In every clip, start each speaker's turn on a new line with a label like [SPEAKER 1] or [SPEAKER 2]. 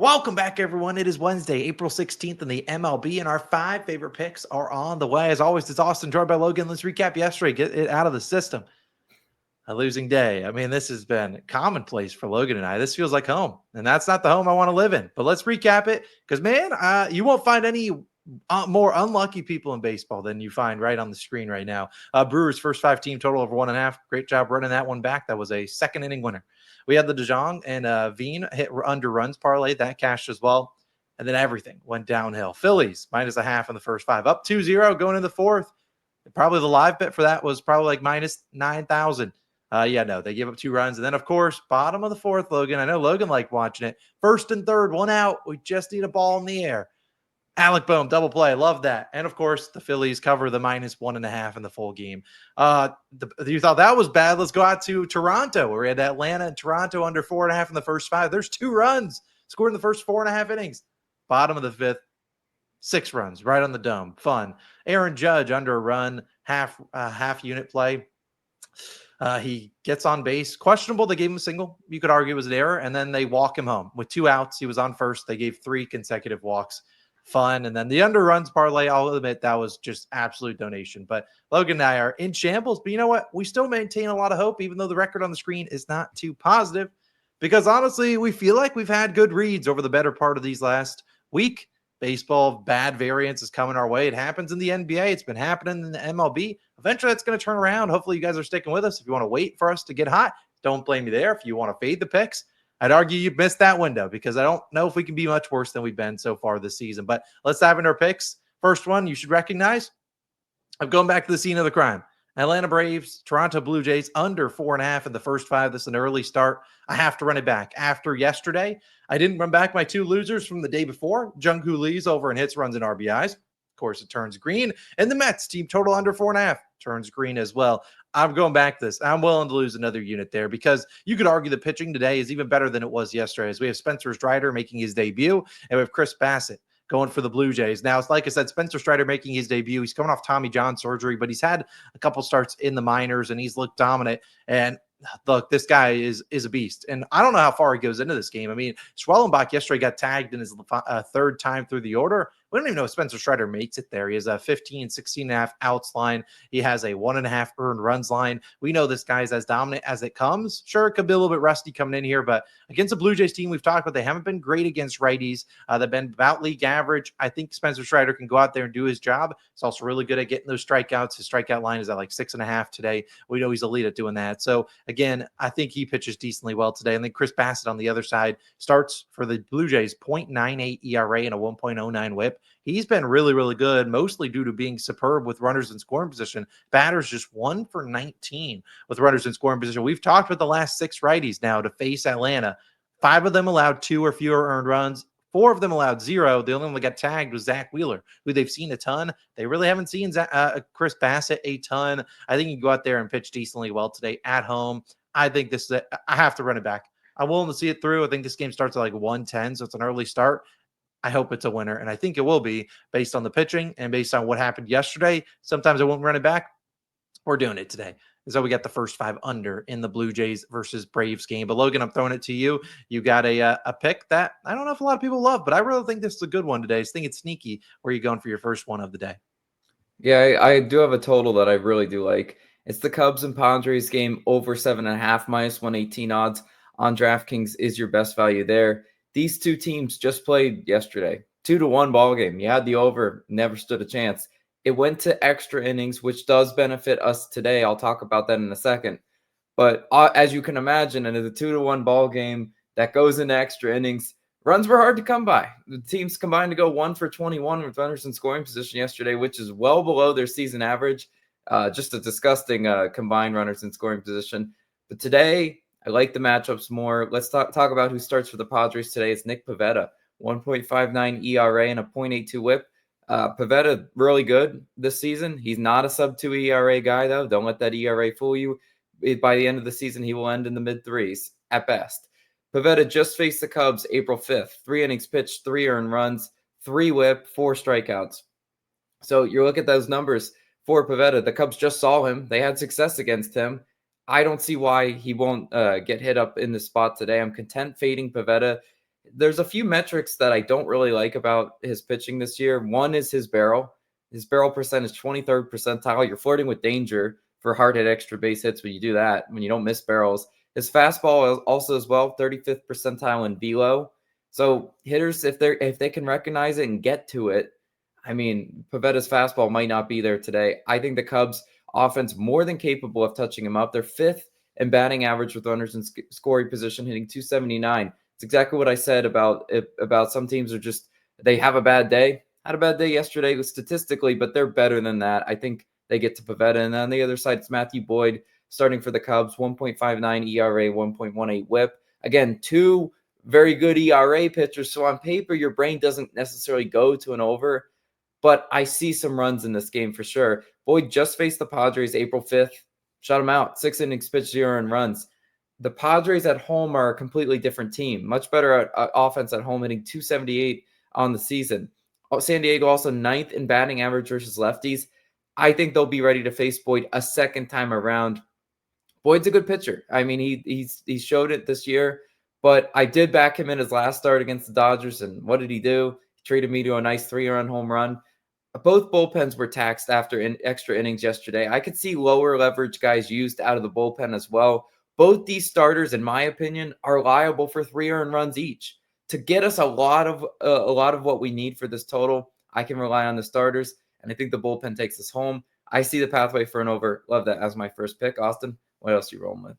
[SPEAKER 1] Welcome back, everyone. It is Wednesday, April 16th, and the MLB and our 5 favorite picks are on the way. As always, it's Austin, joined by Logan. Let's recap yesterday, get it out of the system. A losing day. I mean, this has been commonplace for Logan and I. This feels like home, and that's not the home I want to live in. But let's recap it because, man, you won't find any more unlucky people in baseball than you find right on the screen right now. Brewers' first 5 team total over 1.5. Great job running that one back. That was a second inning winner. We had the DeJong and Veen hit under runs parlay. That cashed as well. And then everything went downhill. Phillies -0.5 in the first 5. Up 2-0 going in the fourth. Probably the live bet for that was probably like -9,000. No, they gave up 2 runs. And then, of course, bottom of the fourth, Logan. I know Logan liked watching it. First and third, 1 out. We just need a ball in the air. Alec Boehm, double play. Love that. And, of course, the Phillies cover the -1.5 in the full game. You thought that was bad. Let's go out to Toronto, where we had Atlanta and Toronto under 4.5 in the first 5. There's 2 runs scored in the first 4.5 innings. Bottom of the fifth, 6 runs right on the dome. Fun. Aaron Judge under a run, half unit play. He gets on base. Questionable. They gave him a single. You could argue it was an error. And then they walk him home with 2 outs. He was on first. They gave 3 consecutive walks. Fun. And then the underruns parlay, I'll admit that was just absolute donation. But Logan and I are in shambles. But you know what? We still maintain a lot of hope, even though the record on the screen is not too positive. Because honestly, we feel like we've had good reads over the better part of these last week. Baseball bad variance is coming our way. It happens in the NBA. It's been happening in the MLB. Eventually, that's going to turn around. Hopefully, you guys are sticking with us. If you want to wait for us to get hot, don't blame me there. If you want to fade the picks, I'd argue you missed that window because I don't know if we can be much worse than we've been so far this season. But let's dive into our picks. First one you should recognize. I'm going back to the scene of the crime. Atlanta Braves, Toronto Blue Jays under 4.5 in the first 5. This is an early start. I have to run it back. After yesterday, I didn't run back my 2 losers from the day before. Jung-Hoo Lee's over in hits, runs, and RBIs. Of course, it turns green. And the Mets team total under 4.5 turns green as well. I'm going back this. I'm willing to lose another unit there because you could argue the pitching today is even better than it was yesterday. As we have Spencer Strider making his debut, and we have Chris Bassett going for the Blue Jays. Now, it's like I said, Spencer Strider making his debut. He's coming off Tommy John surgery, but he's had a couple starts in the minors, and he's looked dominant. And look, this guy is a beast. And I don't know how far he goes into this game. I mean, Schwellenbach yesterday got tagged in his 3rd time through the order. We don't even know if Spencer Strider makes it there. He has a 16.5 outs line. He has a 1.5 earned runs line. We know this guy's as dominant as it comes. Sure, it could be a little bit rusty coming in here, but against the Blue Jays team we've talked about, they haven't been great against righties. They've been about league average. I think Spencer Strider can go out there and do his job. He's also really good at getting those strikeouts. His strikeout line is at like 6.5 today. We know he's elite at doing that. So again, I think he pitches decently well today. And then Chris Bassett on the other side starts for the Blue Jays, 0.98 ERA and a 1.09 whip. He's been really, really good, mostly due to being superb with runners in scoring position. Batters just 1 for 19 with runners in scoring position. We've talked about the last 6 righties now to face Atlanta. 5 of them allowed 2 or fewer earned runs. 4 of them allowed 0. The only one that got tagged was Zach Wheeler, who they've seen a ton. They really haven't seen Chris Bassett a ton. I think you can go out there and pitch decently well today at home. I think this is I have to run it back. I'm willing to see it through. I think this game starts at like 110, so it's an early start. I hope it's a winner, and I think it will be based on the pitching and based on what happened yesterday. Sometimes I won't run it back. We're doing it today. So we got the first 5 under in the Blue Jays versus Braves game. But Logan, I'm throwing it to you. You got a pick that I don't know if a lot of people love, but I really think this is a good one today. I think it's sneaky. Where are you going for your first one of the day?
[SPEAKER 2] Yeah, I do have a total that I really do like. It's the Cubs and Padres game over 7.5 -118 odds on DraftKings is your best value there. These 2 teams just played yesterday. 2-1 ball game. You had the over, never stood a chance. It went to extra innings, which does benefit us today. I'll talk about that in a second. But as you can imagine, in a 2-1 ball game that goes into extra innings, runs were hard to come by. The teams combined to go 1 for 21 with runners in scoring position yesterday, which is well below their season average. Just a disgusting combined runners in scoring position. But today, I like the matchups more. Let's talk about who starts for the Padres today. It's Nick Pivetta, 1.59 ERA and a 0.82 whip. Pivetta, really good this season. He's not a sub-2 ERA guy, though. Don't let that ERA fool you. By the end of the season, he will end in the mid-3s at best. Pivetta just faced the Cubs April 5th. 3 innings pitched, 3 earned runs, 3 whip, 4 strikeouts. So you look at those numbers for Pivetta. The Cubs just saw him. They had success against him. I don't see why he won't get hit up in the spot today. I'm content fading Pivetta. There's a few metrics that I don't really like about his pitching this year. One is his barrel. His barrel percentage, 23rd percentile. You're flirting with danger for hard hit extra base hits when you do that, when you don't miss barrels. His fastball is also as well, 35th percentile in velo. So hitters, if they can recognize it and get to it, I mean, Pavetta's fastball might not be there today. I think the Cubs offense more than capable of touching him up. They're 5th in batting average with runners in scoring position, hitting 279. It's exactly what I said about some teams are just, they have a bad day. Had a bad day yesterday statistically, but they're better than that. I think they get to Pavetta. And on the other side, it's Matthew Boyd starting for the Cubs, 1.59 ERA, 1.18 whip. Again, 2 very good ERA pitchers. So on paper, your brain doesn't necessarily go to an over, but I see some runs in this game for sure. Boyd just faced the Padres April 5th, shut him out, 6 innings pitched, 0 earned runs. The Padres at home are a completely different team, much better at offense at home, hitting 278 on the season. San Diego also 9th in batting average versus lefties. I think they'll be ready to face Boyd a second time around. Boyd's a good pitcher. I mean, he showed it this year, but I did back him in his last start against the Dodgers, and what did he do? He traded me to a nice 3-run home run. Both bullpens were taxed after extra innings yesterday. I could see lower leverage guys used out of the bullpen as well. Both these starters, in my opinion, are liable for 3 earned runs each. To get us a lot of what we need for this total, I can rely on the starters, and I think the bullpen takes us home. I see the pathway for an over. Love that as my first pick. Austin, what else are you rolling with?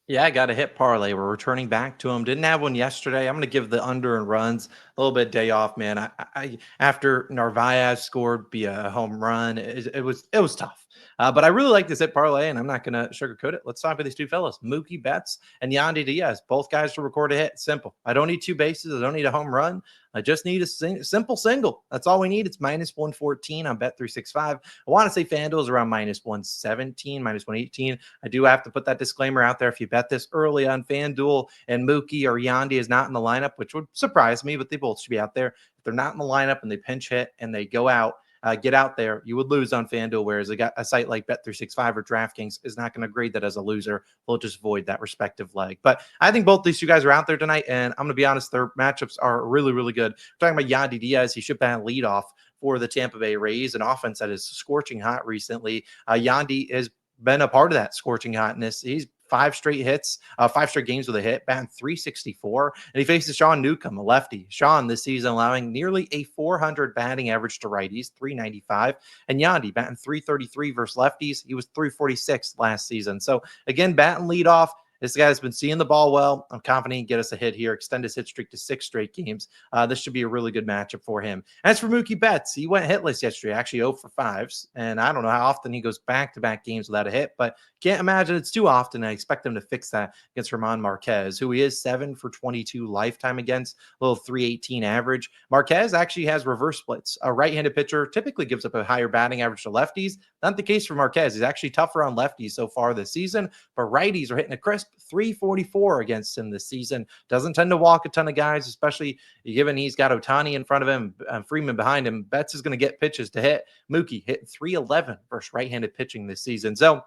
[SPEAKER 1] Yeah, I got a hit parlay. We're returning back to him. Didn't have one yesterday. I'm going to give the under and runs a little bit day off, man. I after Narvaez scored via home run, it was tough. But I really like this hit parlay, and I'm not going to sugarcoat it. Let's talk about these two fellas, Mookie Betts and Yandy Diaz. Both guys to record a hit. Simple. I don't need 2 bases. I don't need a home run. I just need a simple single. That's all we need. It's -114 on Bet365. I want to say FanDuel is around -117, -118. I do have to put that disclaimer out there. If you bet this early on FanDuel and Mookie or Yandy is not in the lineup, which would surprise me, but they both should be out there. If they're not in the lineup and they pinch hit and they go out, get out there, you would lose on FanDuel, whereas a site like Bet365 or DraftKings is not going to grade that as a loser. They'll just void that respective leg. But I think both these two guys are out there tonight, and I'm going to be honest, their matchups are really, really good. We're talking about Yandy Diaz. He should bat leadoff for the Tampa Bay Rays, an offense that is scorching hot recently. Yandy has been a part of that scorching hotness. He's 5 straight hits, 5 straight games with a hit, batting .364, and he faces Sean Newcomb, a lefty. Sean this season allowing nearly a 400 batting average to righties, .395, and Yandy batting .333 versus lefties. He was .346 last season. So again, batting leadoff. This guy's been seeing the ball well. I'm confident he can get us a hit here, extend his hit streak to 6 straight games. This should be a really good matchup for him. As for Mookie Betts, he went hitless yesterday, actually 0 for 5s. And I don't know how often he goes back-to-back games without a hit, but can't imagine it's too often. I expect him to fix that against German Marquez, who he is 7 for 22 lifetime against, a little 318 average. Marquez actually has reverse splits. A right-handed pitcher typically gives up a higher batting average to lefties. Not the case for Marquez. He's actually tougher on lefties so far this season, but righties are hitting a crisp 344 against him this season. Doesn't tend to walk a ton of guys, especially given he's got Ohtani in front of him, Freeman behind him. Betts is going to get pitches to hit. Mookie hit 311 versus right-handed pitching this season. So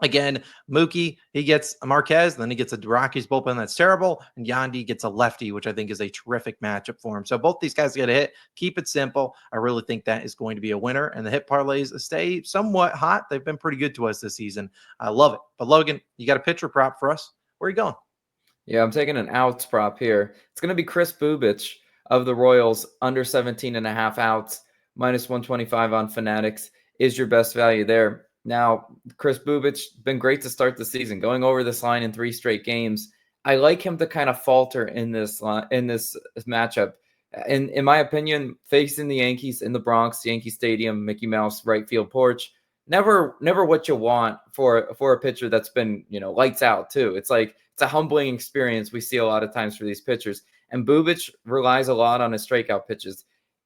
[SPEAKER 1] again, Mookie, he gets a Marquez, then he gets a Rockies bullpen that's terrible, and Yandy gets a lefty, which I think is a terrific matchup for him. So both these guys get a hit. Keep it simple. I really think that is going to be a winner, and the hit parlays stay somewhat hot. They've been pretty good to us this season. I love it. But Logan, you got a pitcher prop for us? Where are you going?
[SPEAKER 2] Yeah, I'm taking an outs prop here. It's going to be Chris Bubich of the Royals, under 17.5 outs, -125 on Fanatics is your best value there. Now, Chris Bubich, been great to start the season, going over this line in 3 straight games. I like him to kind of falter in this matchup. In my opinion, facing the Yankees in the Bronx, Yankee Stadium, Mickey Mouse right field porch, never what you want for a pitcher that's been, lights out too. It's a humbling experience we see a lot of times for these pitchers. And Bubich relies a lot on his strikeout pitches.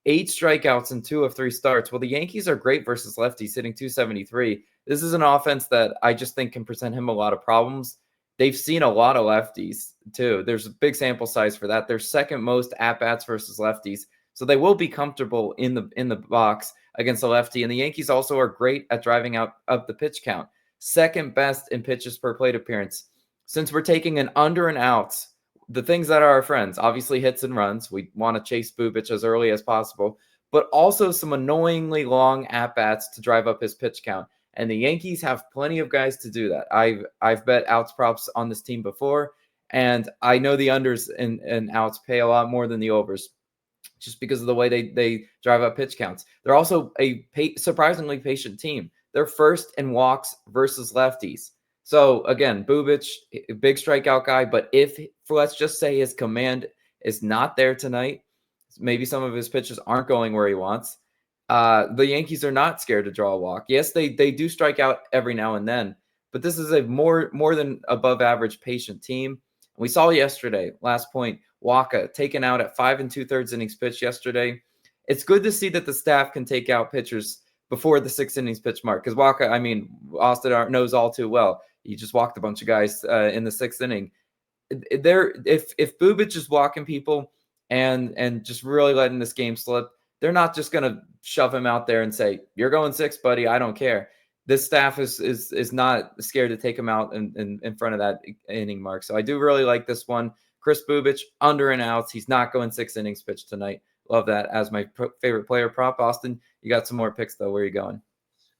[SPEAKER 2] 8 strikeouts in 2 of 3 starts. Well, the Yankees are great versus lefties, hitting .273. This is an offense that I just think can present him a lot of problems. They've seen a lot of lefties, too. There's a big sample size for that. They're second most at-bats versus lefties. So they will be comfortable in the box against a lefty. And the Yankees also are great at driving up the pitch count. Second best in pitches per plate appearance. Since we're taking an under and outs, the things that are our friends, obviously hits and runs. We want to chase Bubic as early as possible, but also some annoyingly long at-bats to drive up his pitch count. And the Yankees have plenty of guys to do that. I've bet outs props on this team before, and I know the unders and outs pay a lot more than the overs just because of the way they drive up pitch counts. They're also a surprisingly patient team. They're first in walks versus lefties. So again, Bubic, big strikeout guy, but if, let's just say, his command is not there tonight, maybe some of his pitches aren't going where he wants, the Yankees are not scared to draw a walk. Yes, they do strike out every now and then, but this is a more than above average patient team. We saw yesterday, last point, Waka taken out at 5 2/3 innings pitched yesterday. It's good to see that the staff can take out pitchers before the 6 innings pitch mark, because Waka, I mean, Austin knows all too well. He just walked a bunch of guys in the 6th inning. If Bubic is walking people and just really letting this game slip, they're not just going to shove him out there and say, "You're going 6, buddy. I don't care." This staff is not scared to take him out in front of that inning mark. So I do really like this one. Chris Bubic, under and outs. He's not going 6 innings pitched tonight. Love that as my favorite player prop. Austin, you got some more picks, though. Where are you going?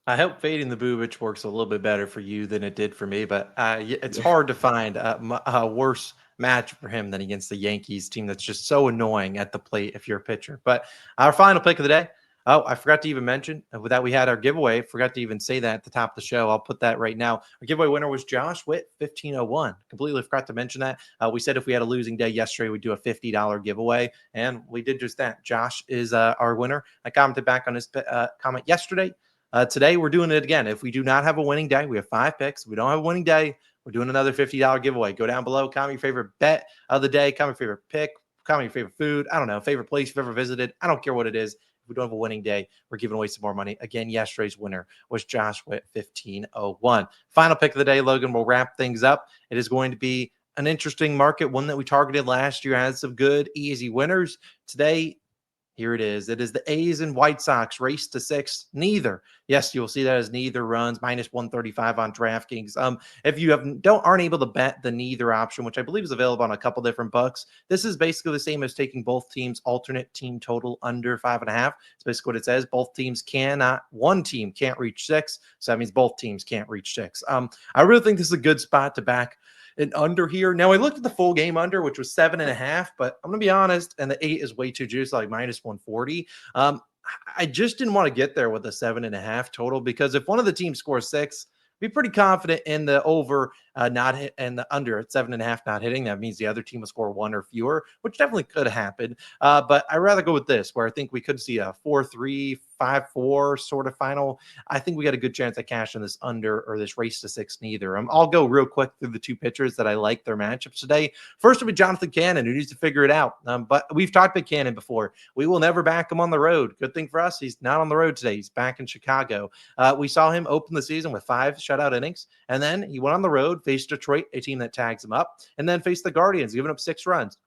[SPEAKER 1] I hope fading the Bubic works a little bit better for you than it did for me, but it's hard to find a worse match for him than against the Yankees team that's just so annoying at the plate if you're a pitcher. But our final pick of the day. Oh, I forgot to even mention that we had our giveaway. Forgot to even say that at the top of the show. I'll put that right now. Our giveaway winner was Josh Witt, 1501. Completely forgot to mention that. We said if we had a losing day yesterday, we'd do a $50 giveaway, and we did just that. Josh is our winner. I commented back on his comment yesterday. Today, we're doing it again. If we do not have a winning day, we have 5 picks. If we don't have a winning day, we're doing another $50 giveaway. Go down below, comment your favorite bet of the day, comment your favorite pick, comment your favorite food. I don't know, favorite place you've ever visited. I don't care what it is. If we don't have a winning day, we're giving away some more money. Again, yesterday's winner was Josh Witt, 1501. Final pick of the day, Logan. We'll wrap things up. It is going to be an interesting market, one that we targeted last year, had some good, easy winners. Today, here it is. It is the A's and White Sox race to 6. Neither. Yes, you'll see that as neither runs, minus 135 on DraftKings. If you aren't able to bet the neither option, which I believe is available on a couple different books, this is basically the same as taking both teams' alternate team total under 5.5. It's basically what it says. Both teams one team can't reach 6. So that means both teams can't reach 6. I really think this is a good spot to back an under here. Now, I looked at the full game under, which was 7.5, but I'm going to be honest, and the 8 is way too juicy, like minus 140. I just didn't want to get there with a 7.5 total, because if one of the teams scores 6, be pretty confident in the over not hit and the under at 7.5 not hitting. That means the other team will score 1 or fewer, which definitely could happen. But I'd rather go with this, where I think we could see a 4-3, 5-4 sort of final. I think we got a good chance at cashing this under or this race to 6 neither. I'll go real quick through the 2 pitchers that I like their matchups today. First will be Jonathan Cannon, who needs to figure it out. But we've talked about Cannon before. We will never back him on the road. Good thing for us, he's not on the road today. He's back in Chicago. We saw him open the season with 5 shutout innings, and then he went on the road, faced Detroit, a team that tags him up, and then faced the Guardians, giving up 6 runs.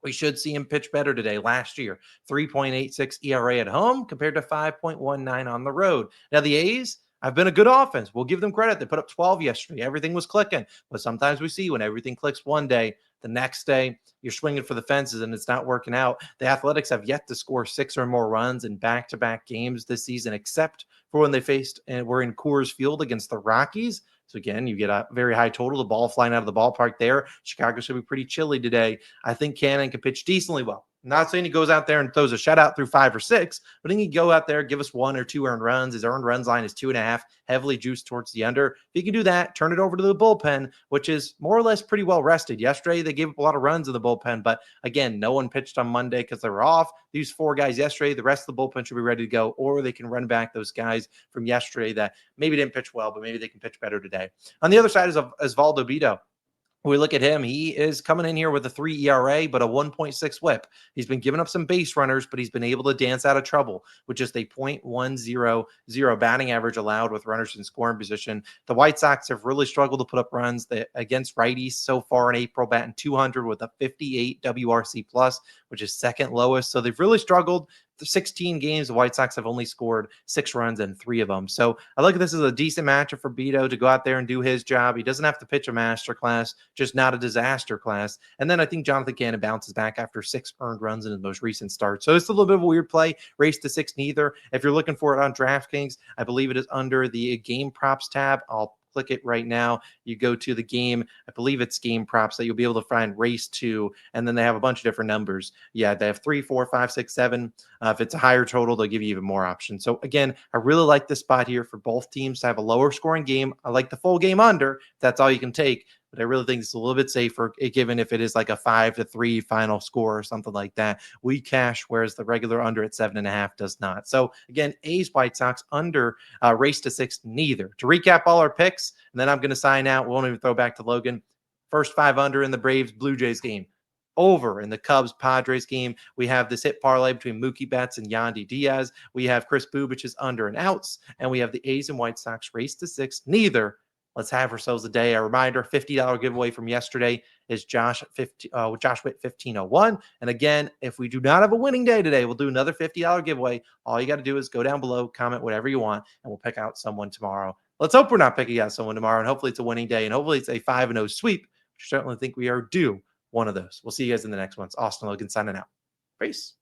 [SPEAKER 1] We should see him pitch better today. Last year, 3.86 ERA at home compared to 5.19 on the road. Now, the A's have been a good offense. We'll give them credit. They put up 12 yesterday. Everything was clicking. But sometimes we see when everything clicks one day, the next day you're swinging for the fences and it's not working out. The Athletics have yet to score 6 or more runs in back-to-back games this season, except for when they faced and were in Coors Field against the Rockies. So again, you get a very high total, the ball flying out of the ballpark there. Chicago should be pretty chilly today. I think Cannon can pitch decently well. I'm not saying he goes out there and throws a shutout through 5 or 6, but he can go out there, give us 1 or 2 earned runs. His earned runs line is 2.5, heavily juiced towards the under. If he can do that, turn it over to the bullpen, which is more or less pretty well rested. Yesterday, they gave up a lot of runs in the bullpen, but again, no one pitched on Monday because they were off. These 4 guys yesterday, the rest of the bullpen should be ready to go, or they can run back those guys from yesterday that maybe didn't pitch well, but maybe they can pitch better today. On the other side is Osvaldo Bido. We look at him. He is coming in here with a 3 ERA, but a 1.6 whip. He's been giving up some base runners, but he's been able to dance out of trouble with just a .100 batting average allowed with runners in scoring position. The White Sox have really struggled to put up runs against righties so far in April, batting .200 with a 58 WRC plus, which is second lowest. So they've really struggled. 16 games, the White Sox have only scored 6 runs in 3 of them. So I look at this as a decent matchup for Beto to go out there and do his job. He doesn't have to pitch a master class, just not a disaster class. And then I think Jonathan Cannon bounces back after 6 earned runs in his most recent start. So it's a little bit of a weird play. Race to 6 neither. If you're looking for it on DraftKings, I believe it is under the game props tab. I'll click it right now. You go to the game, I believe it's game props that you'll be able to find race 2, and then they have a bunch of different numbers. Yeah, they have 3, 4, 5, 6, 7. If it's a higher total, they'll give you even more options. So again, I really like this spot here for both teams to have a lower scoring game. I like the full game under, if that's all you can take. But I really think it's a little bit safer, given if it is like a 5-3 final score or something like that. We cash, whereas the regular under at 7.5 does not. So again, A's White Sox under, race to 6 neither. To recap all our picks, and then I'm going to sign out. We won't even throw back to Logan. First 5 under in the Braves Blue Jays game. Over in the Cubs Padres game. We have this hit parlay between Mookie Betts and Yandy Diaz. We have Chris Bubich's under and outs, and we have the A's and White Sox race to 6 neither. Let's have ourselves a day. A reminder, $50 giveaway from yesterday is Josh Witt 1501. And again, if we do not have a winning day today, we'll do another $50 giveaway. All you got to do is go down below, comment whatever you want, and we'll pick out someone tomorrow. Let's hope we're not picking out someone tomorrow, and hopefully it's a winning day, and hopefully it's a 5-0 sweep. I certainly think we are due one of those. We'll see you guys in the next one. It's Austin Logan signing out. Peace.